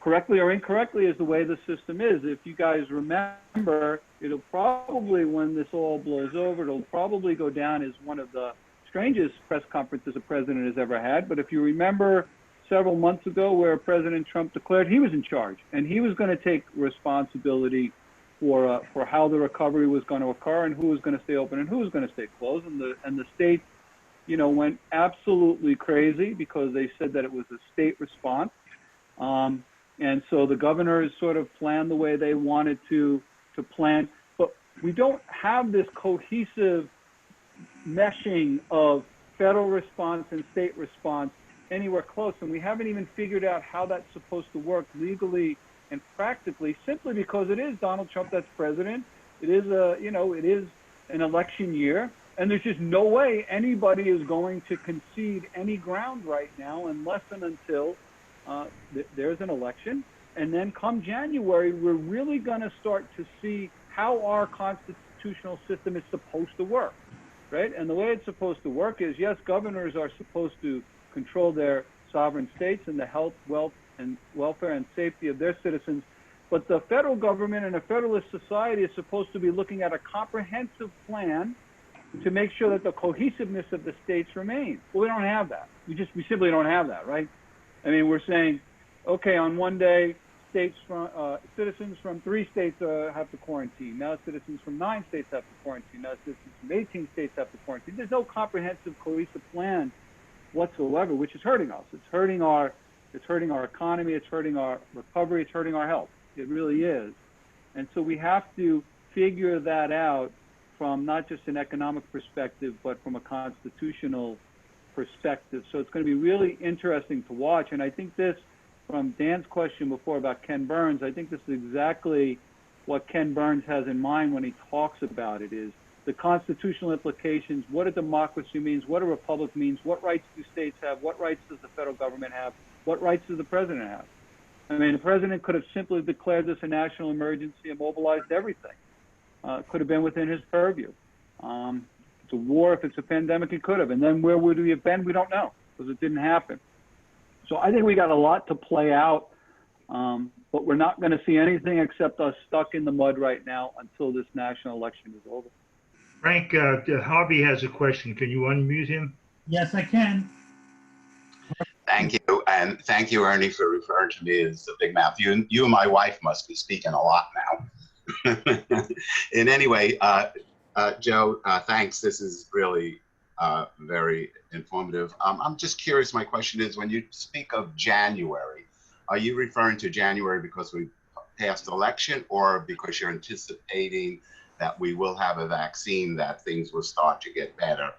[SPEAKER 6] correctly or incorrectly is the way the system is. If you guys remember, it'll probably, when this all blows over, it'll probably go down as one of the strangest press conferences a president has ever had. But if you remember several months ago where President Trump declared he was in charge and he was going to take responsibility for how the recovery was going to occur and who was going to stay open and who was going to stay closed, and the states, went absolutely crazy because they said that it was a state response. And so the governors sort of planned the way they wanted to plan, but we don't have this cohesive meshing of federal response and state response anywhere close, and we haven't even figured out how that's supposed to work legally and practically, simply because it is Donald Trump that's president. It is it is an election year, and there's just no way anybody is going to concede any ground right now unless and until there's an election. And then come January, we're really going to start to see how our constitutional system is supposed to work, right? And the way it's supposed to work is, yes, governors are supposed to control their sovereign states and the health, wealth, and welfare and safety of their citizens, but the federal government and a federalist society is supposed to be looking at a comprehensive plan to make sure that the cohesiveness of the states remains. Well, we don't have that. We simply don't have that, right? I mean, we're saying, okay, on one day, citizens from 3 states have to quarantine. Now citizens from 9 states have to quarantine. Now citizens from 18 states have to quarantine. There's no comprehensive, cohesive plan whatsoever, which is hurting us. It's hurting our economy. It's hurting our recovery. It's hurting our health. It really is. And so we have to figure that out from not just an economic perspective, but from a constitutional perspective. So it's going to be really interesting to watch. And I think this, from Dan's question before about Ken Burns, I think this is exactly what Ken Burns has in mind when he talks about it, is the constitutional implications, what a democracy means, what a republic means, what rights do states have, what rights does the federal government have, what rights does the president have? I mean, the president could have simply declared this a national emergency and mobilized everything. Could have been within his purview. It's a war, if it's a pandemic, it could have. And then where would we have been? We don't know, because it didn't happen. So I think we got a lot to play out, but we're not going to see anything except us stuck in the mud right now until this national election is over.
[SPEAKER 2] Frank, Harvey has a question. Can you unmute him?
[SPEAKER 1] Yes, I can.
[SPEAKER 10] Thank you, and thank you, Ernie, for referring to me as the big mouth. You and my wife must be speaking a lot now. In any way, Joe, thanks. This is really very informative. I'm just curious, my question is, when you speak of January, are you referring to January because we passed election, or because you're anticipating that we will have a vaccine, that things will start to get better?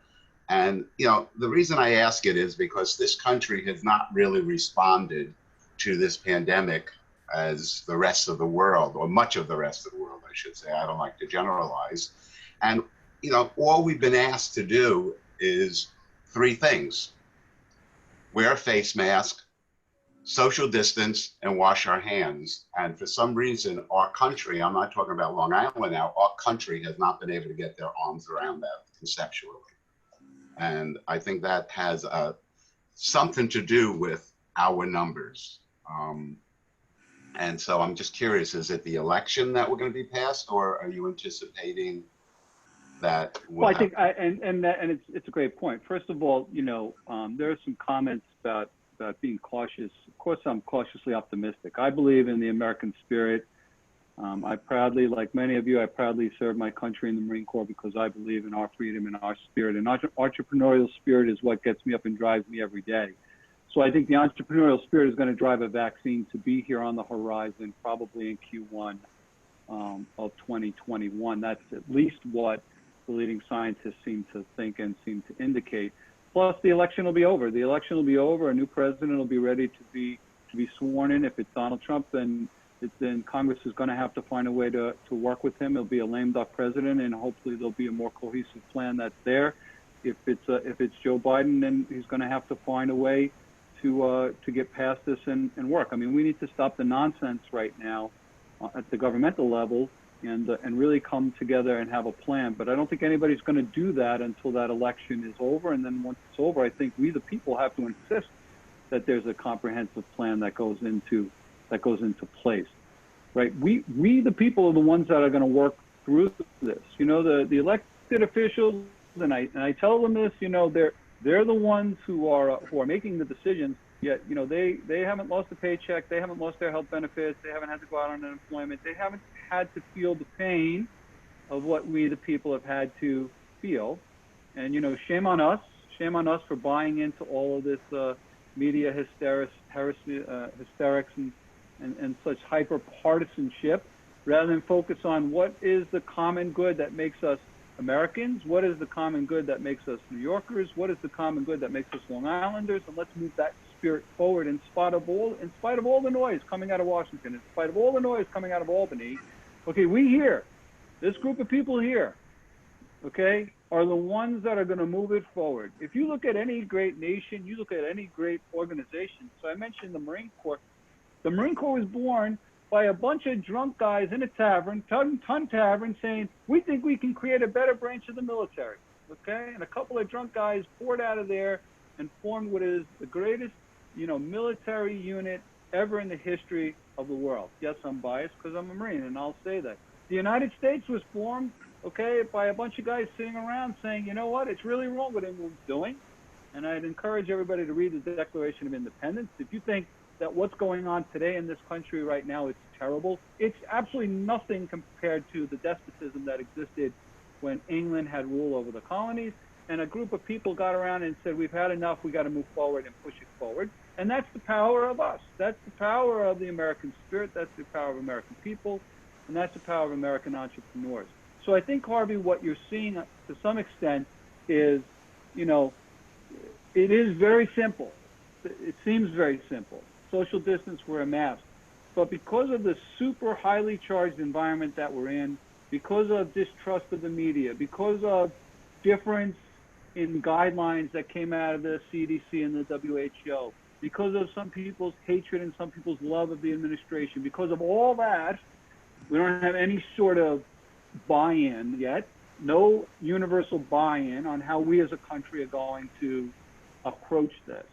[SPEAKER 10] And, the reason I ask it is because this country has not really responded to this pandemic as the rest of the world, or much of the rest of the world, I should say. I don't like to generalize. And, all we've been asked to do is 3 things: wear a face mask, social distance, and wash our hands. And for some reason, our country, I'm not talking about Long Island now, our country has not been able to get their arms around that conceptually. And I think that has something to do with our numbers. And so I'm just curious, is it the election that we're going to be passed, or are you anticipating that
[SPEAKER 6] Well,
[SPEAKER 10] would
[SPEAKER 6] I think,
[SPEAKER 10] have.
[SPEAKER 6] and it's a great point. First of all, there are some comments about being cautious. Of course, I'm cautiously optimistic. I believe in the American spirit. I proudly, like many of you, I proudly serve my country in the Marine Corps because I believe in our freedom and our spirit. And entrepreneurial spirit is what gets me up and drives me every day. So I think the entrepreneurial spirit is going to drive a vaccine to be here on the horizon, probably in Q1 of 2021. That's at least what the leading scientists seem to think and seem to indicate. Plus, the election will be over. The election will be over. A new president will be ready to be sworn in. If it's Donald Trump, then Congress is going to have to find a way to work with him. It'll be a lame duck president, and hopefully there'll be a more cohesive plan that's there. If it's Joe Biden, then he's going to have to find a way to get past this and work. I mean, we need to stop the nonsense right now at the governmental level and really come together and have a plan. But I don't think anybody's going to do that until that election is over. And then once it's over, I think we, the people, have to insist that there's a comprehensive plan that goes into place, right? We the people are the ones that are going to work through this. The elected officials, and I tell them this. They're the ones who are making the decisions. Yet, they haven't lost a paycheck. They haven't lost their health benefits. They haven't had to go out on unemployment. They haven't had to feel the pain of what we, the people, have had to feel. And, shame on us. Shame on us for buying into all of this media hysterics and such hyper partisanship, rather than focus on what is the common good that makes us Americans, what is the common good that makes us New Yorkers, what is the common good that makes us Long Islanders, and let's move that spirit forward in spite of all the noise coming out of Washington, in spite of all the noise coming out of Albany. Okay, we here, this group of people here, okay, are the ones that are going to move it forward. If you look at any great nation, you look at any great organization. So I mentioned the Marine Corps. The Marine Corps was born by a bunch of drunk guys in a tavern, ton tavern, saying, we think we can create a better branch of the military, okay? And a couple of drunk guys poured out of there and formed what is the greatest, military unit ever in the history of the world. Yes, I'm biased because I'm a Marine, and I'll say that. The United States was formed, okay, by a bunch of guys sitting around saying, you know what, it's really wrong what England's doing. And I'd encourage everybody to read the Declaration of Independence. If you think that what's going on today in this country right now is terrible, it's absolutely nothing compared to the despotism that existed when England had rule over the colonies, and a group of people got around and said, we've had enough, we got to move forward and push it forward. And that's the power of us. That's the power of the American spirit. That's the power of American people. And that's the power of American entrepreneurs. So I think, Harvey, what you're seeing to some extent is, it is very simple. It seems very simple. Social distance, wear a mask. But because of the super highly charged environment that we're in, because of distrust of the media, because of difference in guidelines that came out of the CDC and the WHO, because of some people's hatred and some people's love of the administration, because of all that, we don't have any sort of buy-in yet, no universal buy-in on how we as a country are going to approach this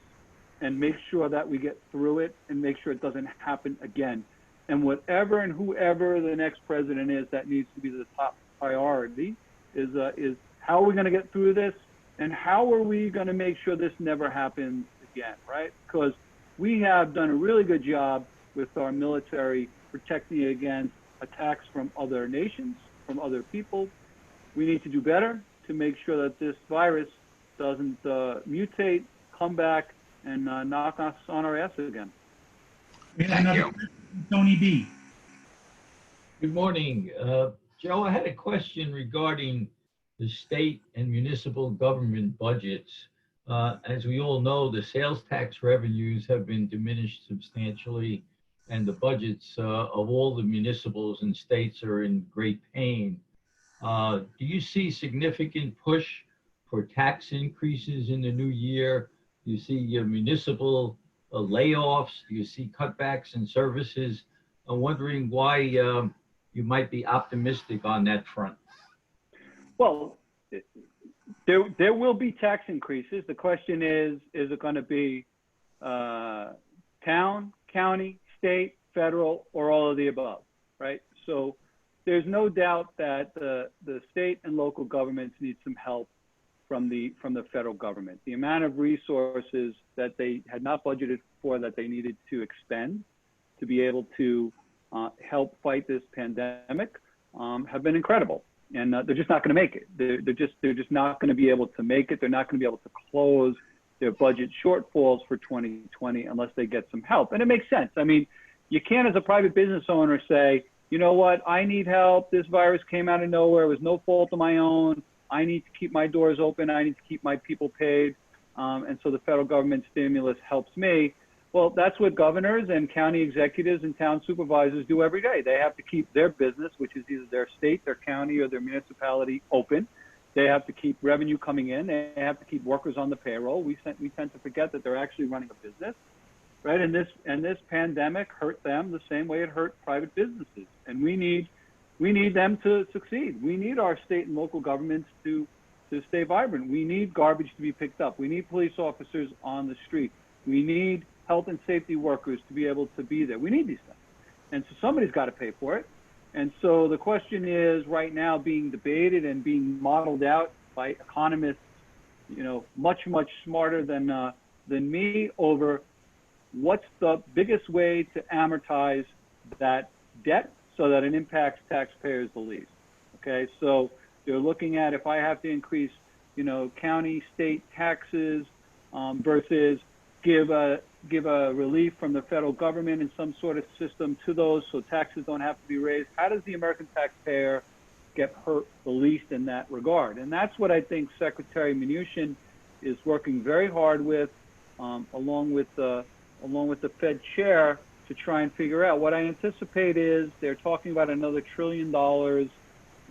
[SPEAKER 6] and make sure that we get through it and make sure it doesn't happen again. And whatever and whoever the next president is, that needs to be the top priority is how are we going to get through this, and how are we going to make sure this never happens again, right? Because we have done a really good job with our military protecting against attacks from other nations, from other people. We need to do better to make sure that this virus doesn't mutate, come back, and knock us on our ass again.
[SPEAKER 10] Thank you.
[SPEAKER 1] Tony B.
[SPEAKER 11] Good morning. Joe, I had a question regarding the state and municipal government budgets. As we all know, the sales tax revenues have been diminished substantially, and the budgets of all the municipals and states are in great pain. Do you see significant push for tax increases in the new year? Do you see your municipal layoffs? Do you see cutbacks in services? I'm wondering why you might be optimistic on that front.
[SPEAKER 6] Well, there will be tax increases. The question is it going to be town, county, state, federal, or all of the above, right? So there's no doubt that the state and local governments need some help from the federal government. The amount of resources that they had not budgeted for that they needed to expend to be able to help fight this pandemic have been incredible. And they're just not going to make it. They're just not going to be able to make it. They're not going to be able to close their budget shortfalls for 2020 unless they get some help. And it makes sense. I mean, you can't, as a private business owner, say, you know what, I need help. This virus came out of nowhere. It was no fault of my own. I need to keep my doors open. I need to keep my people paid. And so the federal government stimulus helps me. Well, that's what governors and county executives and town supervisors do every day. They have to keep their business, which is either their state, their county, or their municipality, open. They have to keep revenue coming in. They have to keep workers on the payroll. We tend to forget that they're actually running a business, right? And this pandemic hurt them the same way it hurt private businesses. And we need them to succeed. We need our state and local governments to stay vibrant. We need garbage to be picked up. We need police officers on the street. We need health and safety workers to be able to be there. We need these things. And so somebody's got to pay for it. And so the question is right now being debated and being modeled out by economists, you know, much, much smarter than me over what's the biggest way to amortize that debt so that it impacts taxpayers the least. Okay, so they're looking at if I have to increase, you know, county, state taxes versus give a relief from the federal government in some sort of system to those so taxes don't have to be raised. How does the American taxpayer get hurt the least in that regard? And that's what I think Secretary Mnuchin is working very hard with, along with the Fed chair, to try and figure out. What I anticipate is they're talking about another $1 trillion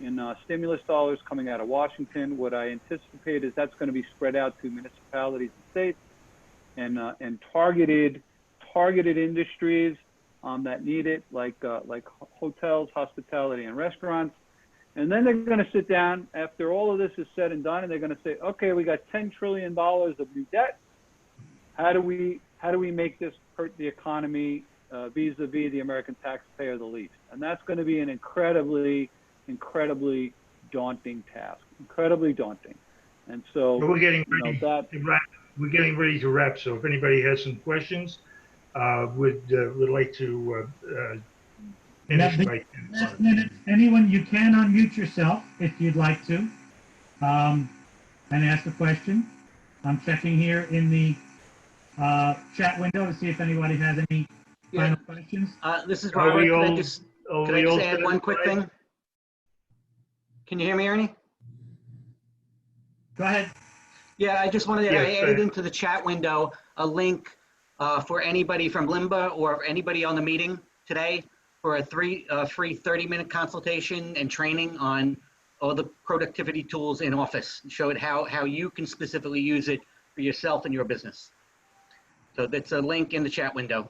[SPEAKER 6] in stimulus dollars coming out of Washington. What I anticipate is that's going to be spread out to municipalities and states, and targeted industries that need it, like hotels, hospitality, and restaurants. And then they're going to sit down after all of this is said and done, and they're going to say, okay, we got $10 trillion of new debt. How do we make this hurt the economy vis-a-vis the American taxpayer the least? And that's going to be an incredibly daunting task, incredibly daunting. And so
[SPEAKER 2] we're getting ready,
[SPEAKER 6] you know,
[SPEAKER 2] we're getting ready to wrap. So if anybody has some questions, would like to finish by 10
[SPEAKER 1] last minute. Anyone, you can unmute yourself if you'd like to, and ask a question. I'm checking here in the chat window to see if anybody has any final questions.
[SPEAKER 4] This is Robert. Can I just add one quick thing? Can you hear me, Ernie?
[SPEAKER 1] Go ahead.
[SPEAKER 4] Yeah, I just wanted to add into the chat window a link for anybody from LIMBA or anybody on the meeting today for a free 30-minute consultation and training on all the productivity tools in Office. Show it how you can specifically use it for yourself and your business. So that's a link in the chat window.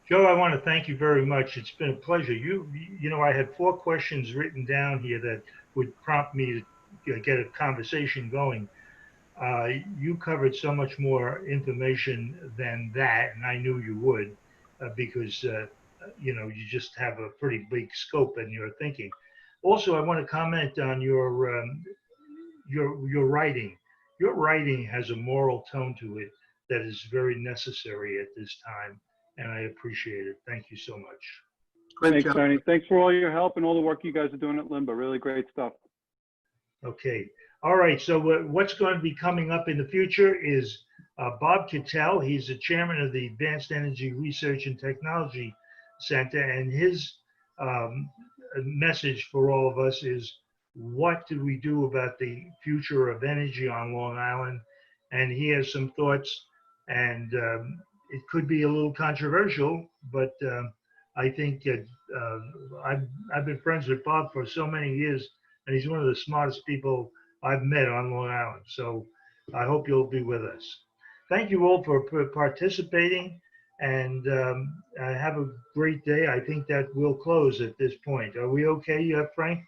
[SPEAKER 2] Joe, I want to thank you very much. It's been a pleasure. You know, I had 4 questions written down here that would prompt me to get a conversation going. You covered so much more information than that, and I knew you would, because you know, you just have a pretty big scope in your thinking. Also, I want to comment on your writing. Your writing has a moral tone to it that is very necessary at this time, and I appreciate it. Thank you so much.
[SPEAKER 6] Thanks, Ernie. Thanks for all your help and all the work you guys are doing at LIMBA. Really great stuff.
[SPEAKER 2] Okay. All right. So what's going to be coming up in the future is Bob Cattell. He's the chairman of the Advanced Energy Research and Technology Center, and his message for all of us is, what do we do about the future of energy on Long Island? And he has some thoughts, and it could be a little controversial, but I think I've been friends with Bob for so many years, and he's one of the smartest people I've met on Long Island. So I hope you'll be with us. Thank you all for participating, and have a great day. I think that we'll close at this point. Are we okay, Frank?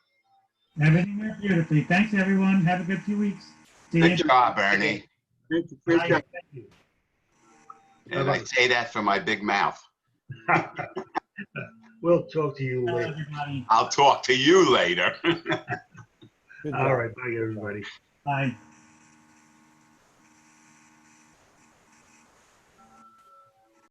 [SPEAKER 1] Everything went beautifully. Thanks, everyone. Have a good few weeks.
[SPEAKER 10] Good job, Ernie.
[SPEAKER 7] Thank you. Great job.
[SPEAKER 2] Thank you.
[SPEAKER 10] And I say that for my big mouth.
[SPEAKER 2] We'll talk to you
[SPEAKER 1] Bye,
[SPEAKER 2] later.
[SPEAKER 1] everybody.
[SPEAKER 10] I'll talk to you later.
[SPEAKER 2] All right, bye, everybody.
[SPEAKER 1] Bye.